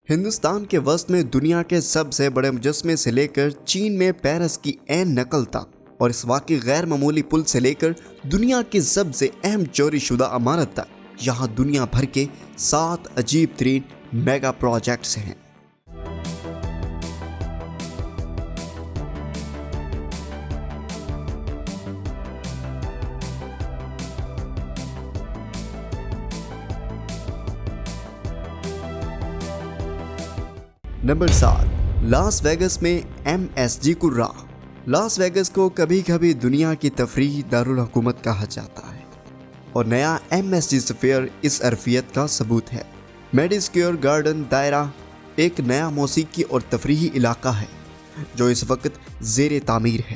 ہندوستان کے وسط میں دنیا کے سب سے بڑے مجسمے سے لے کر چین میں پیرس کی عین نقل تک اور اس واقعی غیر معمولی پل سے لے کر دنیا کی سب سے اہم چوری شدہ عمارت تک، یہاں دنیا بھر کے 7 عجیب ترین میگا پروجیکٹس ہیں۔ نمبر 7، لاس ویگس میں MSG کرہ۔ لاس ویگس کو کبھی کبھی دنیا کی تفریحی دارالحکومت کہا جاتا ہے، اور نیا MSG سفیر اس عرفیت کا ثبوت ہے۔ میڈی گارڈن دائرہ ایک نیا موسیقی اور تفریحی علاقہ ہے جو اس وقت زیر تعمیر ہے۔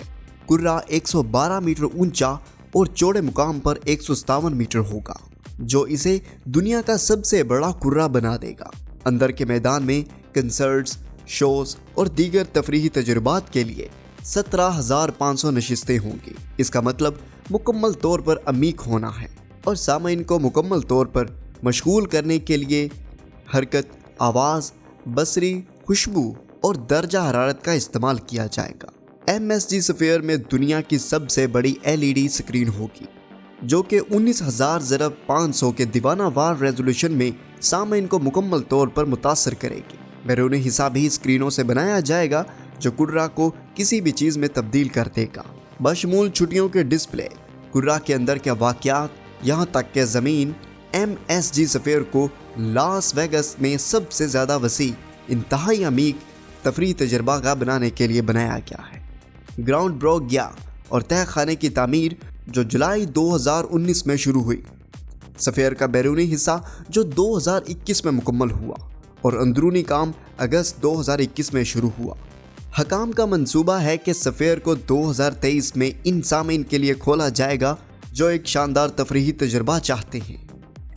کرہ 112 میٹر اونچا اور چوڑے مقام پر 157 میٹر ہوگا، جو اسے دنیا کا سب سے بڑا کرہ بنا دے گا۔ اندر کے میدان میں کنسرٹس، شوز اور دیگر تفریحی تجربات کے لیے 17,500 نشستیں ہوں گی۔ اس کا مطلب مکمل طور پر عمیق ہونا ہے، اور سامعین کو مکمل طور پر مشغول کرنے کے لیے حرکت، آواز، بصری، خوشبو اور درجہ حرارت کا استعمال کیا جائے گا۔ MSG سفیر میں دنیا کی سب سے بڑی LED اسکرین ہوگی، جو کہ 19,500 کے دیوانہ وار ریزولوشن میں سامعین کو مکمل طور پر متاثر کرے گی۔ بیرونی حصہ بھی اسکرینوں سے بنایا جائے گا جو کرہ کو کسی بھی چیز میں تبدیل کر دے گا، بشمول چھٹیوں کے ڈسپلے، کرہ کے اندر کے واقعات، یہاں تک کہ زمین۔ MSG سفیر کو لاس ویگس میں سب سے زیادہ وسیع، انتہائی عمیق تفریحی تجربہ گاہ بنانے کے لیے بنایا گیا ہے۔ گراؤنڈ بروک گیا اور تہہ خانے کی تعمیر جو جولائی 2019 میں شروع ہوئی۔ سفیر کا بیرونی حصہ جو 2021 میں مکمل ہوا اور اندرونی کام اگست 2021 میں شروع ہوا۔ حکام کا منصوبہ ہے کہ سفیر کو 2023 میں ان سامعین کے لیے کھولا جائے گا جو ایک شاندار تفریحی تجربہ چاہتے ہیں۔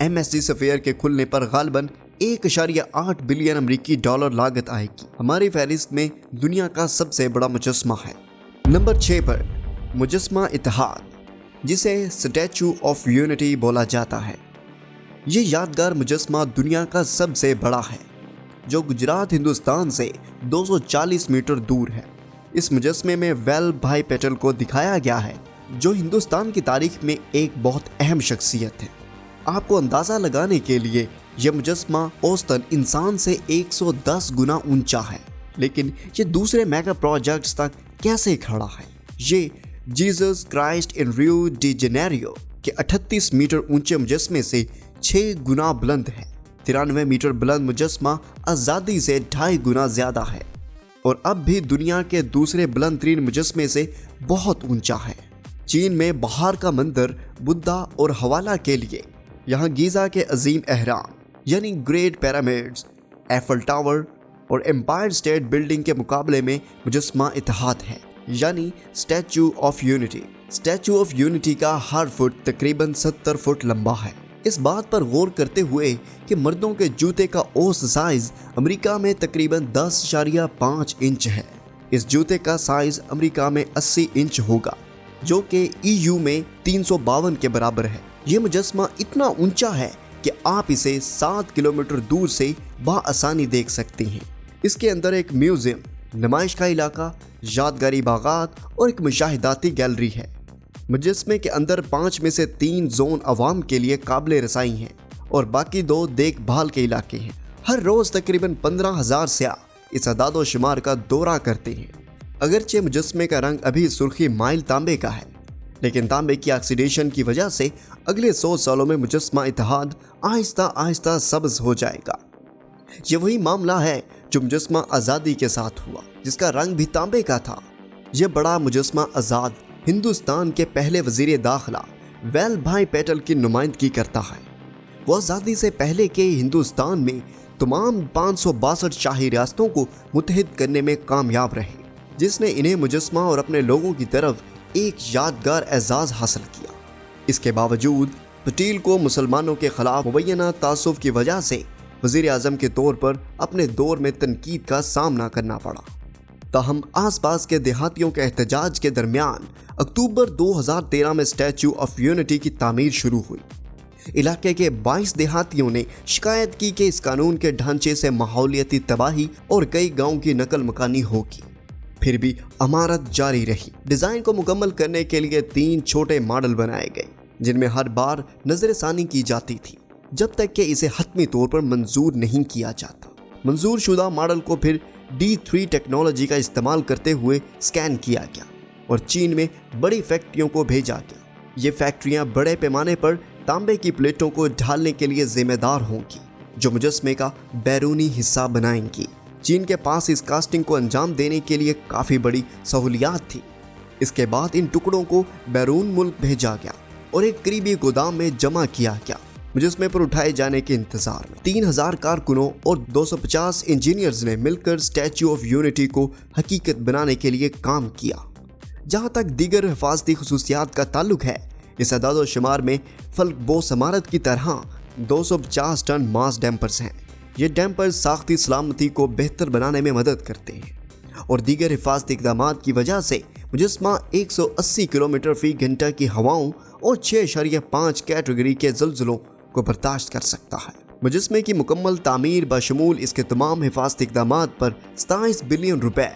MSG سفیر کے کھلنے پر غالباً 1.8 بلین امریکی ڈالر لاگت آئے گی۔ ہماری فہرست میں دنیا کا سب سے بڑا مجسمہ ہے۔ نمبر 6 پر مجسمہ اتحاد، جسے اسٹیچو آف یونٹی بولا جاتا ہے۔ یہ یادگار مجسمہ دنیا کا سب سے بڑا ہے، جو گجرات ہندوستان سے 240 میٹر دور ہے۔ اس مجسمے میں ویل بھائی پیٹل کو دکھایا گیا ہے، جو ہندوستان کی تاریخ میں ایک بہت اہم شخصیت ہے۔ آپ کو اندازہ لگانے کے لیے یہ مجسمہ اوسطاً انسان سے 110 گنا اونچا ہے، لیکن یہ دوسرے میگا پروجیکٹس تک کیسے کھڑا ہے؟ یہ جیزس کرائسٹ ان ریو ڈی جنیریو کے 38 میٹر اونچے مجسمے سے 6 گنا بلند ہے۔ 93 میٹر بلند مجسمہ آزادی سے 2.5 گنا زیادہ ہے، اور اب بھی دنیا کے دوسرے بلند ترین مجسمے سے بہت اونچا ہے۔ چین میں بہار کا مندر، بدھا اور حوالہ کے لیے یہاں گیزا کے عظیم اہرام یعنی گریٹ پیرامڈز، ایفل ٹاور اور امپائر اسٹیٹ بلڈنگ کے مقابلے میں مجسمہ اتحاد ہے، یعنی statue of unity. Statue of unity کا ہر فٹ تقریباً 70 فٹ لمبا ہے۔ اس بات پر غور کرتے ہوئے کہ مردوں کے جوتے کا اوسط سائز امریکہ میں تقریباً 10.5 انچ ہے، اس جوتے کا سائز امریکہ میں 80 انچ ہوگا، جو کہ EU میں 352 کے برابر ہے۔ یہ مجسمہ اتنا اونچا ہے کہ آپ اسے 7 کلومیٹر دور سے بآسانی دیکھ سکتے ہیں۔ اس کے اندر ایک میوزیم، نمائش کا علاقہ، یادگاری باغات اور ایک مشاہداتی گیلری ہے۔ مجسمے کے اندر 5 میں سے 3 زون عوام کے لیے قابل رسائی ہیں اور باقی 2 دیکھ بھال کے علاقے ہیں۔ ہر روز تقریباً 15,000 سیاح اس اعداد و شمار کا دورہ کرتے ہیں۔ اگرچہ مجسمے کا رنگ ابھی سرخی مائل تانبے کا ہے، لیکن تانبے کی آکسیڈیشن کی وجہ سے اگلے 100 سالوں میں مجسمہ اتحاد آہستہ آہستہ سبز ہو جائے گا۔ یہ وہی معاملہ ہے جو مجسمہ آزادی کے ساتھ ہوا، جس کا رنگ بھی تانبے کا تھا۔ یہ بڑا مجسمہ آزاد ہندوستان کے پہلے وزیر داخلہ ویل بھائی پیٹل کی نمائندگی کرتا ہے۔ وہ آزادی سے پہلے کے ہندوستان میں تمام 562 شاہی ریاستوں کو متحد کرنے میں کامیاب رہے، جس نے انہیں مجسمہ اور اپنے لوگوں کی طرف ایک یادگار اعزاز حاصل کیا۔ اس کے باوجود پٹیل کو مسلمانوں کے خلاف مبینہ تعصب کی وجہ سے وزیر اعظم کے طور پر اپنے دور میں تنقید کا سامنا کرنا پڑا۔ تاہم آس پاس کے دیہاتیوں کے احتجاج کے درمیان اکتوبر 2013 میں اسٹیچو آف یونٹی کی تعمیر شروع ہوئی۔ इलाके के 22 देहातियों ने शिकायत की कि इस कानून के ढांचे से माहौलियाती तबाही और कई गांवों की नकल मकानी होगी। फिर भी अमारत जारी रही। डिजाइन को मुकम्मल करने के लिए 3 छोटे मॉडल बनाए गए, जिनमें हर बार नजरसानी की जाती थी जब तक कि इसे हतमी तौर पर मंजूर नहीं किया जाता। मंजूर शुदा मॉडल को फिर D3 टेक्नोलॉजी का इस्तेमाल करते हुए स्कैन किया गया और चीन में बड़ी फैक्ट्रियों को भेजा गया। ये फैक्ट्रियां बड़े पैमाने पर तांबे की प्लेटों को ढालने के लिए जिम्मेदार होंगी, जो मुजस्मे का बैरूनी हिस्सा बनाएंगी। चीन के पास इस कास्टिंग को अंजाम देने के लिए काफ़ी बड़ी सहूलियात थी। इसके बाद इन टुकड़ों को बैरून मुल्क भेजा गया और एक करीबी गोदाम में जमा किया गया, मुजस्मे पर उठाए जाने के इंतजार में। 3000 कारकुनों और 250 इंजीनियर्स ने मिलकर स्टैच्यू ऑफ यूनिटी को हकीकत बनाने के लिए काम किया। जहाँ तक दीगर हिफाजती खसूसियात का ताल्लुक है, इस अदाद और शुमार में फल्कबोस इमारत की तरह 250 टन मास डैम्पर्स हैं। ये डैम्पर्स साख्ती सलामती को बेहतर बनाने में मदद करते हैं और दीगर हिफाजती इक़दाम की वजह से मुजस्मा 180 किलोमीटर फी घंटा की हवाओं और 6.5 कैटेगरी के ज़लज़लों को बर्दाश्त कर सकता है। मुजस्मे की मुकम्मल तामीर बशमूल इसके तमाम हिफाजती इक़दाम पर 27 बिलियन रुपए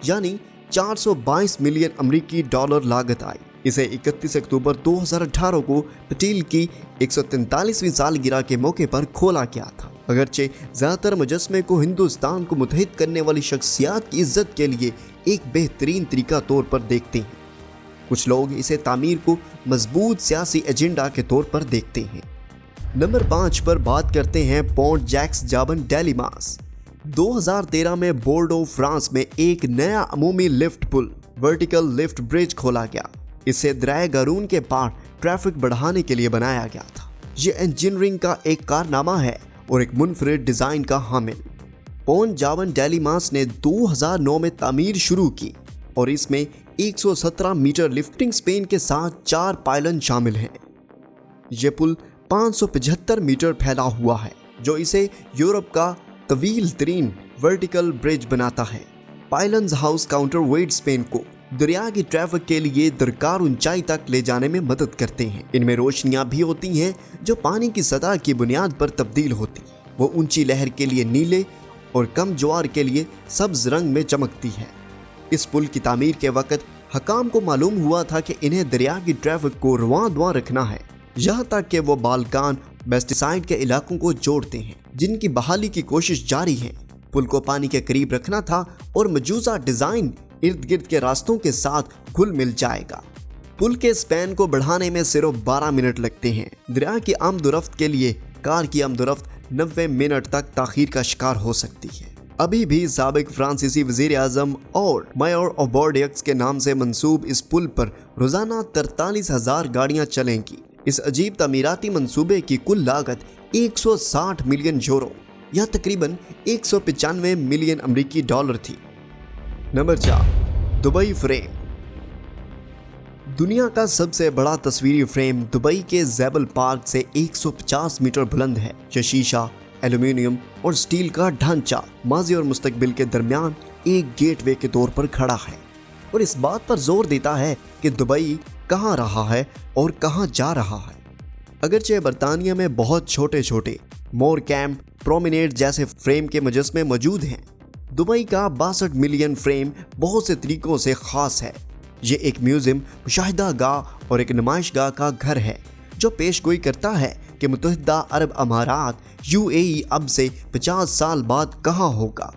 यानी 422 मिलियन अमरीकी डॉलर लागत आई। इसे 31 अक्टूबर 2018 को पटेल की 143वीं सालगिरह के मौके पर खोला गया था। अगरचे ज़्यादातर मुजस्मे को हिंदुस्तान को मुत्तहिद करने वाली शख्सियात की इज्जत के लिए एक बेहतरीन तरीका तौर पर देखते हैं, कुछ लोग इसे तामीर को मजबूत सियासी एजेंडा के तौर पर देखते हैं। नंबर 5 पर बात करते हैं पोंट जैक्स जाबन डेलिमास। 2013 में बोर्डो फ्रांस में एक नया अमूमी लिफ्ट पुल वर्टिकल लिफ्ट ब्रिज खोला गया। इसे दरिया गारून के पार ट्रैफिक बढ़ाने के लिए बनाया गया था। ये इंजीनियरिंग का एक कारनामा है और एक मुनफरिद डिज़ाइन का हामिल। पोंट जाबन डेलिमास ने 2009 में तामीर शुरू की और इसमें 117 मीटर लिफ्टिंग स्पेन के साथ 4 पायलन शामिल हैं। यह पुल 575 मीटर फैला हुआ है, जो इसे यूरोप का तवील तरीन वर्टिकल ब्रिज बनाता है। पायलन्स हाउस काउंटर वेट स्पेन को दरिया की ट्रैफिक के लिए दरकार ऊंचाई तक ले जाने में मदद करते हैं। इनमें रोशनियां भी होती हैं जो पानी की सतह की बुनियाद पर तब्दील होती हैं। वो ऊंची लहर के लिए नीले और कम ज्वार के लिए सब्ज रंग में चमकती है। इस पुल की तामीर के वक्त हकाम को मालूम हुआ था कि इन्हें दरिया की ट्रैफिक को रवां दुआं रखना है, यहाँ तक कि वो बाल्कान बेस्टिसाइड के इलाकों को जोड़ते हैं, जिनकी बहाली की कोशिश जारी है। पुल को पानी के करीब रखना था और मौजूदा डिजाइन इर्द गिर्द के रास्तों के साथ घुल मिल जाएगा। पुल के स्पैन को बढ़ाने में सिर्फ 12 मिनट लगते हैं। दरिया की आमदोरफ्त के लिए कार की आमदोरफ्त 90 मिनट तक ताखीर का शिकार हो सकती है। अभी भी साबिक फ्रांसीसी वजीर आजम और मेयर ऑफ बोर्डियक्स के नाम से मंसूब इस पुल पर रोजाना 43,000 गाड़ियां चलेंगी। इस अजीब तमीराती मंसूबे की कुल लागत 160 मिलियन यूरो या तकरीबन 195 मिलियन अमरीकी डॉलर थी। Number 4, Dubai frame. दुनिया का सबसे बड़ा तस्वीरी फ्रेम दुबई के ज़ेबल पार्क से 150 मीटर बुलंद है। यह शीशा, एल्यूमिनियम और स्टील का ढांचा माजी और मुस्तकबिल के दरमियान एक गेटवे के तौर पर खड़ा है और इस बात पर जोर देता है कि दुबई कहाँ रहा है और कहाँ जा रहा है। अगरचे बरतानिया में बहुत छोटे छोटे मोर कैम्प, प्रोमिनेट जैसे फ्रेम के मुजस्मे मौजूद हैं, दुबई का 62 मिलियन फ्रेम बहुत से तरीकों से ख़ास है। ये एक म्यूज़ियम, मुशाहिदा गाह और एक नुमाइशगाह का घर है जो पेशगोई करता है कि मुत्तहिदा अरब अमारात UAE अब से 50 साल बाद कहाँ होगा।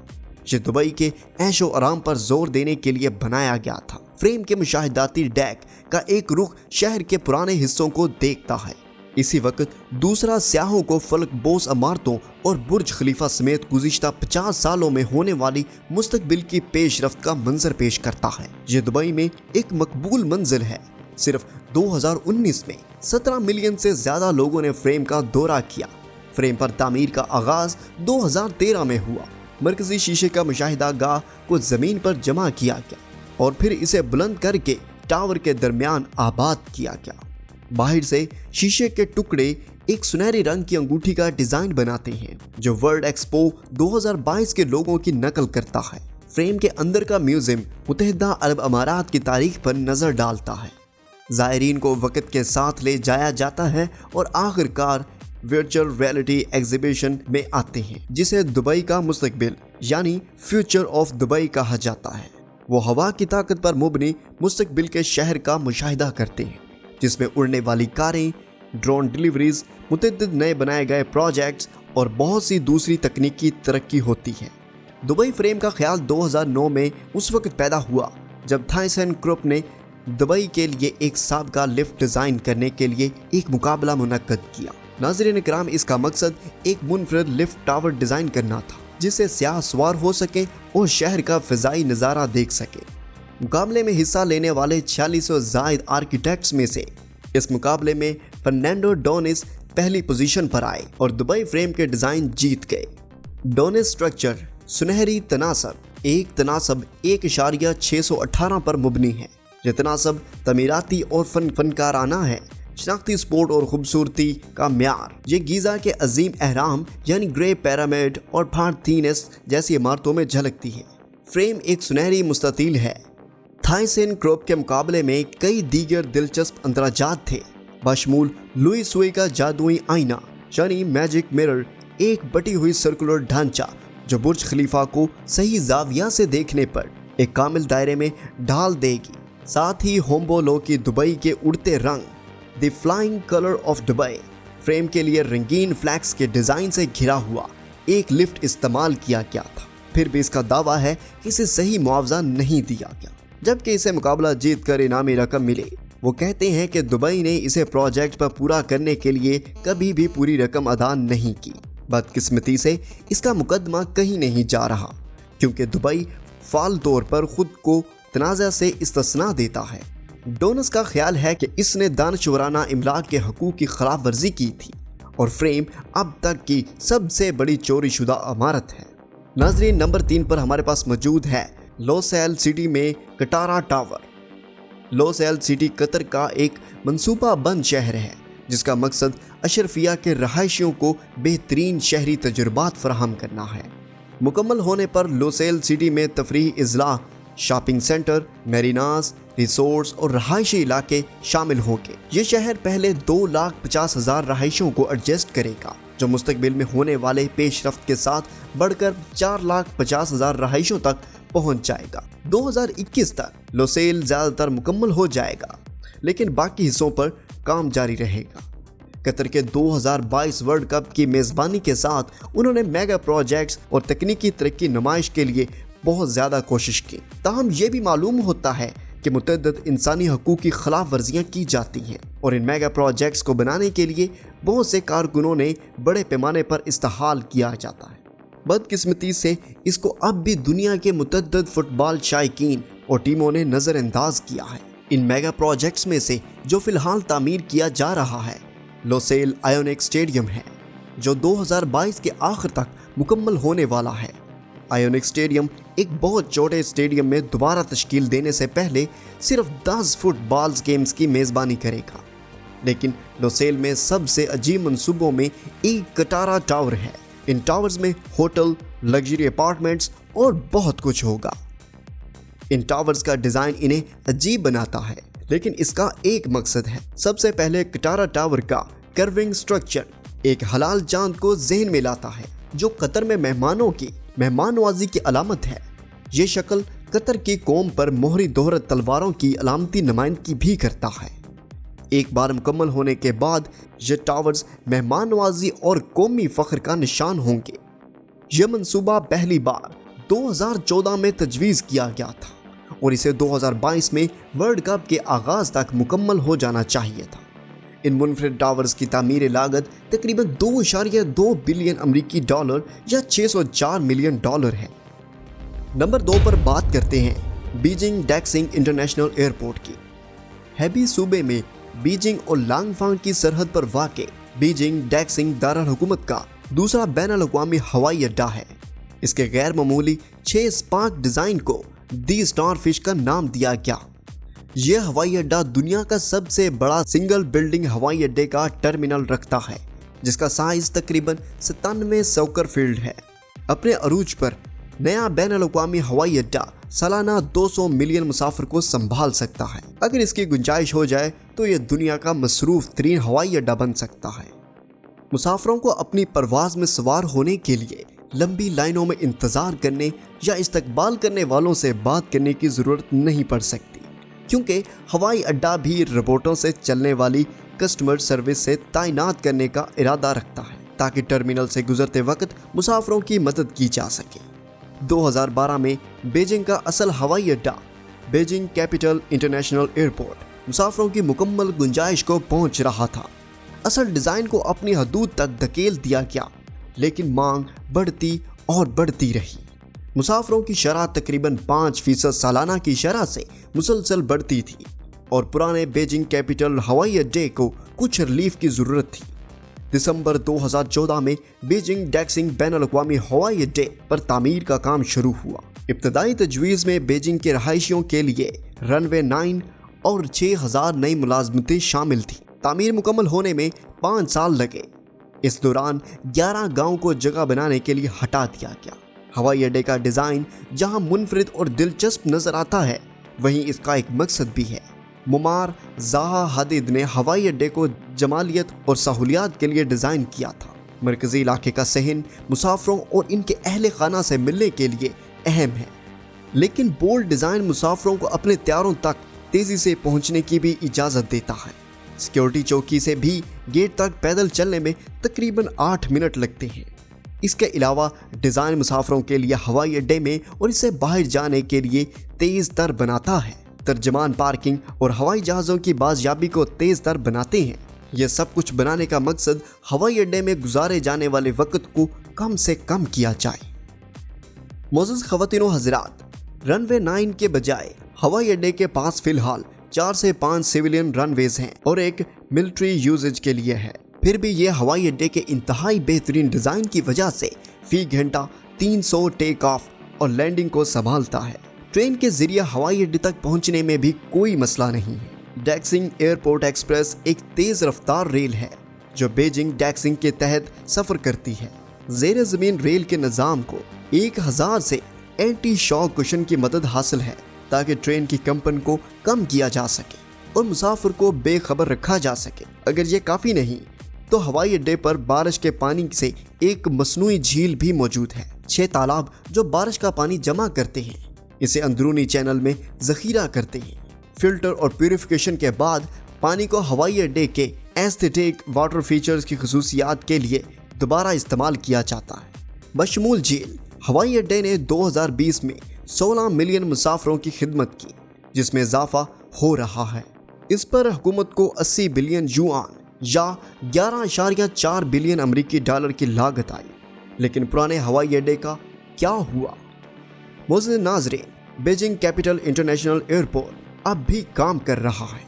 ये दुबई के ऐशो आराम पर जोर देने के लिए बनाया गया था। फ्रेम के मुशाहिदाती डेक का एक रुख शहर के पुराने हिस्सों को देखता है। इसी वक्त दूसरा सियाहों को फल्कबोस इमारतों और बुर्ज खलीफा समेत गुज़िश्ता 50 सालों में होने वाली मुस्तकबिल की पेशरफ्त का मंजर पेश करता है। ये दुबई में एक मकबूल मंजिल है। सिर्फ 2019 में 17 मिलियन से ज़्यादा लोगों ने फ्रेम का दौरा किया। फ्रेम पर तामीर का आगाज़ 2013 में हुआ। मरकजी शीशे का मुशाहिदा गाह को ज़मीन पर जमा किया गया और फिर इसे बुलंद करके टावर के दरमियान आबाद किया गया। बाहर से शीशे के टुकड़े एक सुनहरी रंग की अंगूठी का डिजाइन बनाते हैं जो वर्ल्ड एक्सपो 2022 के लोगों की नकल करता है। फ्रेम के अंदर का म्यूजियम मुत्तहिदा अरब अमारात की तारीख पर नजर डालता है। زائرین کو وقت کے ساتھ لے جایا جاتا ہے اور آخرکار ورچوئل ریئلٹی ایگزیبیشن میں آتے ہیں جسے دبئی کا مستقبل یعنی فیوچر آف دبئی کہا جاتا ہے۔ وہ ہوا کی طاقت پر مبنی مستقبل کے شہر کا مشاہدہ کرتے ہیں جس میں اڑنے والی کاریں، ڈرون ڈیلیوریز، متعدد نئے بنائے گئے پروجیکٹس اور بہت سی دوسری تکنیکی ترقی ہوتی ہے۔ دبئی فریم کا خیال 2009 میں اس وقت پیدا ہوا جب تھائسن گروپ نے دبئی کے لیے ایک سابقہ لفٹ ڈیزائن کرنے کے لیے ایک مقابلہ منعقد کیا۔ ناظرین کرام، اس کا مقصد ایک منفرد لفٹ ٹاور ڈیزائن کرنا تھا جس سے سیاح سوار ہو سکے اور شہر کا فضائی نظارہ دیکھ سکے۔ مقابلے میں حصہ لینے والے 4600 زائد آرکیٹیکٹس میں سے اس مقابلے میں فرنینڈو ڈونس پہلی پوزیشن پر آئے اور دبئی فریم کے ڈیزائن جیت گئے۔ ڈونس سٹرکچر سنہری تناسب 1.618 پر مبنی ہے۔ یہ تناسب تعمیراتی اور فنکارانہ ہے، شناختی سپورٹ اور خوبصورتی کا معیار۔ یہ گیزا کے عظیم اہرام یعنی گرے پیرامڈ اور پارتھینس جیسی عمارتوں میں جھلکتی ہے۔ فریم ایک سنہری مستطیل ہے۔ تھائسن گروپ کے مقابلے میں کئی دیگر دلچسپ اندراجات تھے، بشمول لوئی سوئی کا جادوئی آئینہ یعنی میجک مرر، ایک بٹی ہوئی سرکولر ڈھانچہ جو برج خلیفہ کو صحیح زاویہ سے دیکھنے پر ایک کامل دائرے میں ڈھال دے گی، ساتھ ہی ہومبولو کی دبئی کے اڑتے رنگ the flying colour of Dubai frame کے لیے رنگین فلیکس کے ڈیزائن سے گھرا ہوا ایک لفٹ استعمال کیا گیا تھا۔ پھر بھی اس کا دعویٰ ہے کہ اسے صحیح معاوضہ نہیں دیا گیا، جبکہ اسے مقابلہ جیت کر انعامی رقم ملے۔ وہ کہتے ہیں کہ دبئی نے اسے پروجیکٹ پر پورا کرنے کے لیے کبھی بھی پوری رقم ادا نہیں کی۔ بدقسمتی سے اس کا مقدمہ کہیں نہیں جا رہا کیونکہ دبئی فعال طور پر خود کو تنازع سے استثناء دیتا ہے۔ ڈونس کا خیال ہے کہ اس نے دانشورانہ املاک کے حقوق کی خلاف ورزی کی تھی اور فریم اب تک کی سب سے بڑی چوری شدہ عمارت ہے۔ ناظرین، نمبر 3 پر ہمارے پاس موجود ہے لوسیل سٹی میں کٹارا ٹاور۔ لوسیل سٹی قطر کا ایک منصوبہ بند شہر ہے جس کا مقصد اشرفیہ کے رہائشیوں کو بہترین شہری تجربات فراہم کرنا ہے۔ مکمل ہونے پر لوسیل سٹی میں تفریحی اضلاع، شاپنگ سینٹر، میریناز، ریسورٹس اور رہائشی علاقے شامل ہوں گے۔ یہ شہر پہلے 2,50,000 رہائشوں کو ایڈجسٹ کرے گا جو مستقبل میں ہونے والے پیش رفت کے ساتھ بڑھ کر 4,50,000 رہائشوں تک پہنچ جائے گا۔ 2021 تک لوسیل زیادہ تر مکمل ہو جائے گا لیکن باقی حصوں پر کام جاری رہے گا۔ قطر کے 2022 ورلڈ کپ کی میزبانی کے ساتھ انہوں نے میگا پروجیکٹس اور تکنیکی ترقی نمائش کے لیے بہت زیادہ کوشش کی، تاہم یہ بھی معلوم ہوتا ہے کہ متعدد انسانی حقوق کی خلاف ورزیاں کی جاتی ہیں اور ان میگا پروجیکٹس کو بنانے کے لیے بہت سے کارکنوں نے بڑے پیمانے پر استحال کیا جاتا ہے۔ بدقسمتی سے اس کو اب بھی دنیا کے متعدد فٹ بال شائقین اور ٹیموں نے نظر انداز کیا ہے۔ ان میگا پروجیکٹس میں سے جو فی الحال تعمیر کیا جا رہا ہے لوسیل آئونک اسٹیڈیم ہے جو 2022 کے آخر تک مکمل ہونے والا ہے۔ آئونک اسٹیڈیم ایک بہت چھوٹے اسٹیڈیم میں دوبارہ تشکیل دینے سے پہلے صرف 10 فٹ بال گیمز کی میزبانی کرے گا، لیکن لوسیل میں سب سے عجیب منصوبوں میں ایک کٹارا ٹاور ہے۔ ان ٹاورز میں ہوٹل، لگژری اپارٹمنٹس اور بہت کچھ ہوگا۔ ان ٹاورز کا ڈیزائن انہیں عجیب بناتا ہے لیکن اس کا ایک مقصد ہے۔ سب سے پہلے کٹارا ٹاور کا کرونگ سٹرکچر ایک حلال چاند کو ذہن میں لاتا ہے جو قطر میں مہمانوں کی مہمان نوازی کی علامت ہے۔ یہ شکل قطر کی قوم پر مہری دوہرت تلواروں کی علامتی نمائندگی بھی کرتا ہے۔ ایک بار مکمل ہونے کے بعد یہ ٹاورز مہمان نوازی اور قومی فخر کا نشان ہوں گے۔ یہ منصوبہ پہلی بار 2014 میں تجویز کیا گیا تھا اور اسے 2022 میں ورلڈ کپ کے آغاز تک مکمل ہو جانا چاہیے تھا۔ ان منفرد ٹاورز کی تعمیر لاگت تقریباً 2.2 بلین امریکی ڈالر یا $604 ملین ہے۔ نمبر 2 پر بات کرتے ہیں بیجنگ ڈیکسنگ انٹرنیشنل ایئرپورٹ کی۔ ہیبی صوبے میں بیجنگ اور لانگ فانگ کی سرحد پر واقع بیجنگ ڈیکسنگ دارالحکومت کا دوسرا بین الاقوامی ہوائی اڈہ ہے۔ اس کے غیر معمولی 6 اسپارک ڈیزائن کو دی اسٹار فش کا نام دیا گیا۔ یہ ہوائی اڈہ دنیا کا سب سے بڑا سنگل بلڈنگ ہوائی اڈے کا ٹرمینل رکھتا ہے جس کا سائز تقریباً 97 سوکر فیلڈ ہے۔ اپنے عروج پر नया बैनुल-अक़वामी हवाई अड्डा सालाना 200 मिलियन मुसाफिर को संभाल सकता है। अगर इसकी गुंजाइश हो जाए तो ये दुनिया का मसरूफ तरीन हवाई अड्डा बन सकता है। मुसाफिरों को अपनी परवाज में सवार होने के लिए लंबी लाइनों में इंतजार करने या इस्तकबाल करने वालों से बात करने की ज़रूरत नहीं पड़ सकती, क्योंकि हवाई अड्डा भी रोबोटों से चलने वाली कस्टमर सर्विस से तैनात करने का इरादा रखता है, ताकि टर्मिनल से गुजरते वक्त मुसाफिरों की मदद की जा सके। 2012 में बीजिंग का असल हवाई अड्डा बीजिंग कैपिटल इंटरनेशनल एयरपोर्ट मुसाफिरों की मुकम्मल गुंजाइश को पहुंच रहा था। असल डिज़ाइन को अपनी हदूद तक धकेल दिया गया, लेकिन मांग बढ़ती और बढ़ती रही। मुसाफिरों की शरह तकरीबन 5% सालाना की शरह से मुसलसल बढ़ती थी और पुराने बीजिंग कैपिटल हवाई अड्डे को कुछ रिलीफ की ज़रूरत थी। दिसंबर 2014 में बीजिंग डैक्सिंग बैनुल-अक़वामी हवाई अड्डे पर तामीर का काम शुरू हुआ। इब्तदाई तजवीज़ में बीजिंग के रहायशियों के लिए रनवे 9 और 6000 नई मुलाजमतें शामिल थी। तामीर मुकम्मल होने में 5 साल लगे। इस दौरान 11 गाँव को जगह बनाने के लिए हटा दिया गया। हवाई अड्डे का डिज़ाइन जहाँ मुनफरिद और दिलचस्प नज़र आता है, वहीं इसका एक मकसद भी है। मुमार ज़ाहा हादिद ने हवाई अड्डे को जमालियत और सहूलियात के लिए डिज़ाइन किया था। मरकज़ी इलाके का सहन मुसाफिरों और इनके अहले खाना से मिलने के लिए अहम है, लेकिन बोल्ड डिज़ाइन मुसाफिरों को अपने त्यारों तक तेज़ी से पहुंचने की भी इजाज़त देता है। सिक्योरिटी चौकी से भी गेट तक पैदल चलने में तकरीबन 8 मिनट लगते हैं। इसके अलावा डिज़ाइन मुसाफिरों के लिए हवाई अड्डे में और इससे बाहर जाने के लिए तेज़ तर बनाता है। तर्जमान पार्किंग और हवाई जहाज़ों की बाजियाबी को तेज़ तर बनाते हैं। यह सब कुछ बनाने का मकसद हवाई अड्डे में गुजारे जाने वाले वक्त को कम से कम किया जाए। मोअज़्ज़ज़ ख़वातीन व हज़रात, रनवे 9 के बजाय हवाई अड्डे के पास फ़िलहाल 4 से 5 सिविलियन रनवेज हैं और एक मिलिट्री यूजेज के लिए है। फिर भी ये हवाई अड्डे के इंतहाई बेहतरीन डिज़ाइन की वजह से फ़ी घंटा 300 टेक ऑफ और लैंडिंग को संभालता है। ट्रेन के जरिए हवाई अड्डे तक पहुंचने में भी कोई मसला नहीं है। डैक्सिंग एयरपोर्ट एक्सप्रेस एक तेज़ रफ्तार रेल है जो बीजिंग डैक्सिंग के तहत सफ़र करती है। ज़ेर ज़मीन रेल के निज़ाम को 1000 से एंटी शॉक कुशन की मदद हासिल है, ताकि ट्रेन की कंपन को कम किया जा सके और मुसाफिर को बेखबर रखा जा सके। अगर ये काफ़ी नहीं तो हवाई अड्डे पर बारिश के पानी से एक मसनूई झील भी मौजूद है। 6 तालाब जो बारिश का पानी जमा करते हैं, इसे अंदरूनी चैनल में ज़ख़ीरा करते हैं। फिल्टर और प्यूरिफिकेशन के बाद पानी को हवाई अड्डे के एस्थेटिक वाटर फीचर्स की खसूसियात के लिए दोबारा इस्तेमाल किया जाता है। बशमूल झील हवाई अड्डे ने 2020 में 16 मिलियन मुसाफिरों की खिदमत की, जिसमें इजाफा हो रहा है। इस पर हुकूमत को 80 बिलियन युआन या 11.4 बिलियन अमरीकी डॉलर की लागत आई। लेकिन पुराने हवाई अड्डे का क्या हुआ? मोअज़्ज़ज़ नाज़रीन, बीजिंग कैपिटल इंटरनेशनल एयरपोर्ट अब भी काम कर रहा है।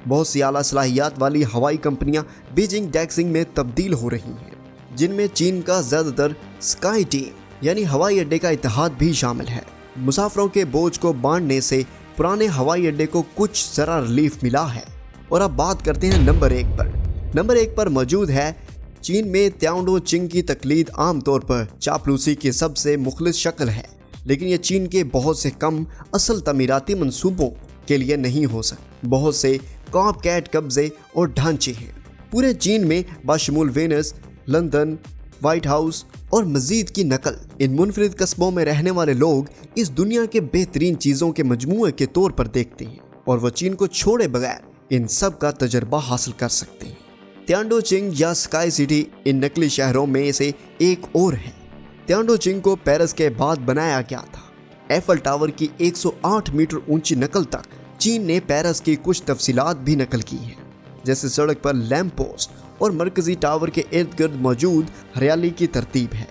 बहुत सी आला सलाहियात वाली हवाई कंपनियां बीजिंग डैक्सिंग में तब्दील हो रही हैं, जिनमें चीन का ज़्यादातर स्काई टीम यानी हवाई अड्डे का इत्तेहाद भी शामिल है। मुसाफिरों के बोझ को बांटने से पुराने हवाई अड्डे को कुछ ज़रा रिलीफ मिला है। और अब बात करते हैं नंबर 1 पर। नंबर 1 पर मौजूद है चीन में त्याओडो चिंग की तकलीद आमतौर पर चापलूसी की सबसे मुखलिस शक्ल है, लेकिन यह चीन के बहुत से कम असल तमीराती मंसूबों के लिए नहीं हो सकता। बहुत से कॉप कैट कब्जे और ढांचे हैं पूरे चीन में, बाशमूल वेनिस, लंदन, व्हाइट हाउस और मजीद की नकल। इन मुनफरिद कस्बों में रहने वाले लोग इस दुनिया के बेहतरीन चीज़ों के मजमूए के तौर पर देखते हैं और वह चीन को छोड़े बगैर इन सब का तजर्बा हासिल कर सकते हैं। त्याओडो चिंग या स्काई सिटी इन नकली शहरों में से एक और है। त्याओडो चिंग को पेरिस के बाद बनाया गया था। एफल टावर की 108 मीटर ऊंची नकल तक चीन ने पेरिस की कुछ तफसीलात भी नकल की हैं, जैसे सड़क पर लैंप पोस्ट और मरकजी टावर के इर्द गिर्द मौजूद हरियाली की तरतीब है।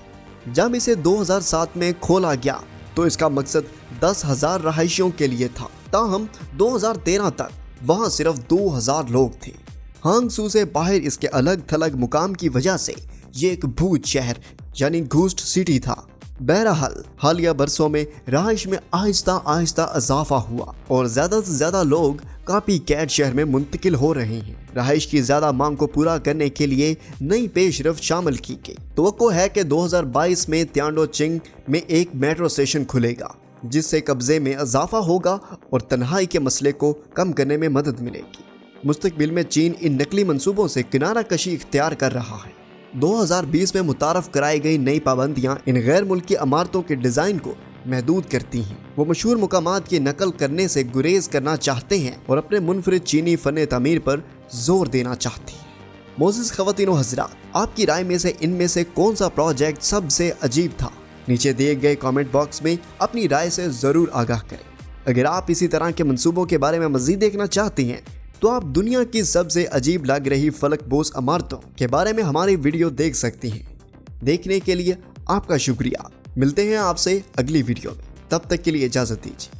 जब इसे 2007 में खोला गया तो इसका मकसद 10,000 रहायशियों के लिए था, ताहम 2013 तक वहाँ सिर्फ 2,000 लोग थे। हांगसू से बाहर इसके अलग थलग मुकाम की वजह से ये एक भूत शहर यानी घूस्ट सिटी था। बहरहाल हालिया बरसों में रहाइश में आहिस्ता आहिस्ता इजाफा हुआ और ज्यादा से ज्यादा लोग कापी कैट शहर में मुंतकिल हो रहे हैं। रहाइश की ज्यादा मांग को पूरा करने के लिए नई पेशरफ्त शामिल की गई। तवक्को है कि 2022 में त्यांडोचिंग में एक मेट्रो स्टेशन खुलेगा, जिससे कब्जे में इजाफा होगा और तन्हाई के मसले को कम करने में मदद मिलेगी। मुस्तकबिल में चीन इन नकली मंसूबों से किनारा कशी इख्तियार कर रहा है। 2020 में मुतारफ कराई गई नई पाबंदियां इन गैर मुल्की इमारतों के डिज़ाइन को महदूद करती हैं। वो मशहूर मुकामात की नकल करने से गुरेज करना चाहते हैं और अपने मुनफरिद चीनी फ़न तामीर पर जोर देना चाहते हैं। मोअज़्ज़िज़ ख़वातीन व हज़रात, आपकी राय में से इनमें से कौन सा प्रोजेक्ट सबसे अजीब था? नीचे दिए गए कमेंट बॉक्स में अपनी राय से ज़रूर आगाह करें। अगर आप इसी तरह के मंसूबों के बारे में मज़ीद देखना चाहते हैं तो आप दुनिया की सबसे अजीब लग रही फलकबोस इमारतों के बारे में हमारी वीडियो देख सकती हैं। देखने के लिए आपका शुक्रिया। मिलते हैं आपसे अगली वीडियो में, तब तक के लिए इजाज़त दीजिए।